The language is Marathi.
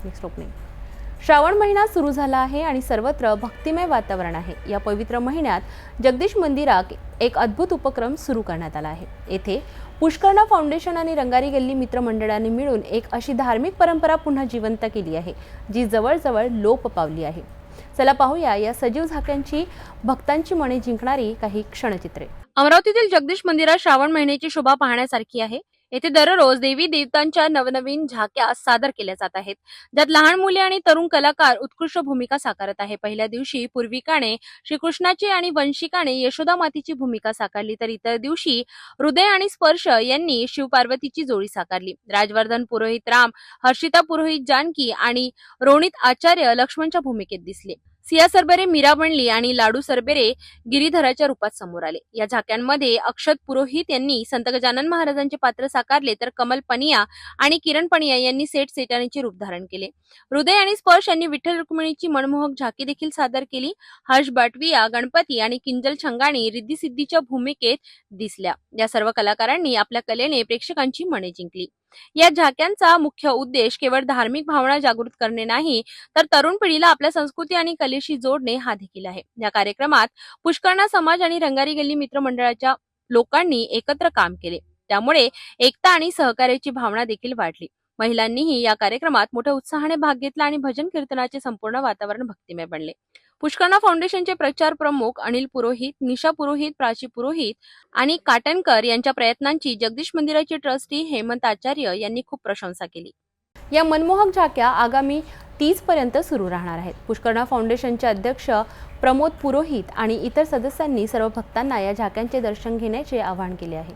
Next opening. श्रावण महिना सुरू झाला आहे आणि सर्वत्र भक्तिमय वातावरण आहे। या पवित्र महिन्यात जगदीश मंदिरात एक अद्भुत उपक्रम सुरू करण्यात आला आहे। येथे पुष्करणा फाउंडेशन आणि रंगारी गल्ली मित्र मंडळाने मिळून एक अशी धार्मिक परंपरा पुन्हा जिवंत केली आहे जी जवळजवळ लोप पावली आहे। चला पाहूया या सजीव झाक्यांची भक्तांची मने जिंकणारी काही क्षणचित्रे। अमरावतीतील जगदीश मंदिरात श्रावण महिन्याची शोभा पाहण्यासारखी आहे। येथे दररोज देवी देवतांच्या नवनवीन झाक्या सादर केल्या जात आहेत, ज्यात लहान मुले आणि तरुण कलाकार उत्कृष्ट भूमिका साकारत आहे। पहिल्या दिवशी पूर्विकाने श्रीकृष्णाची आणि वंशिकाने यशोदा मातेची भूमिका साकारली, तर इतर दिवशी हृदय आणि स्पर्श यांनी शिवपार्वतीची जोडी साकारली। राजवर्धन पुरोहित राम, हर्षिता पुरोहित जानकी आणि रोनित आचार्य लक्ष्मणच्या भूमिकेत दिसले। सिया सरबेरे मीरा बनली आणि लाडू सरबेरे गिरीधराच्या रूपात समोर आले। या झाक्यांमध्ये अक्षत पुरोहित यांनी संत गजानन महाराजांचे पात्र साकारले, तर कमल पनिया आणि किरण पनिया यांनी सेठ सेठानीचे रूप धारण केले। हृदय आणि स्पर्श यांनी विठ्ठल रुक्मिणीची मनमोहक झाकी देखील सादर केली। हर्ष बाटविया गणपती आणि किंजल छंगाणी रिद्धी सिद्धीच्या भूमिकेत दिसल्या। या सर्व कलाकारांनी आपल्या कलेने प्रेक्षकांची मने जिंकली। या झाक्यांचा मुख्य उद्देश केवळ धार्मिक भावना जागृत करणे नाही, तर तरुण पिढीला आपल्या संस्कृती आणि कलेशी जोडणे हा देखील आहे। या कार्यक्रमात पुष्करणा समाज आणि रंगारी गल्ली मित्र मंडळाच्या लोकांनी एकत्र काम केले, त्यामुळे एकता आणि सहकार्याची भावना देखील वाढली। महिलांनीही या कार्यक्रमात मोठ्या उत्साहाने भाग घेतला आणि भजन कीर्तनाचे संपूर्ण वातावरण भक्तिमय बनले। पुष्करणा फाउंडेशनचे प्रचार प्रमुख अनिल पुरोहित, निशा पुरोहित, प्राची पुरोहित आणि काटणकर यांच्या प्रयत्नांची जगदीश मंदिराचे ट्रस्टी हेमंत आचार्य यांनी खूप प्रशंसा केली। या मनमोहक झाक्या आगामी 30 पर्यंत सुरू राहणार आहेत। पुष्करणा फाउंडेशनचे अध्यक्ष प्रमोद पुरोहित आणि इतर सदस्यांनी सर्व भक्तांना या झाक्यांचे दर्शन घेण्याचे आवाहन केले आहे।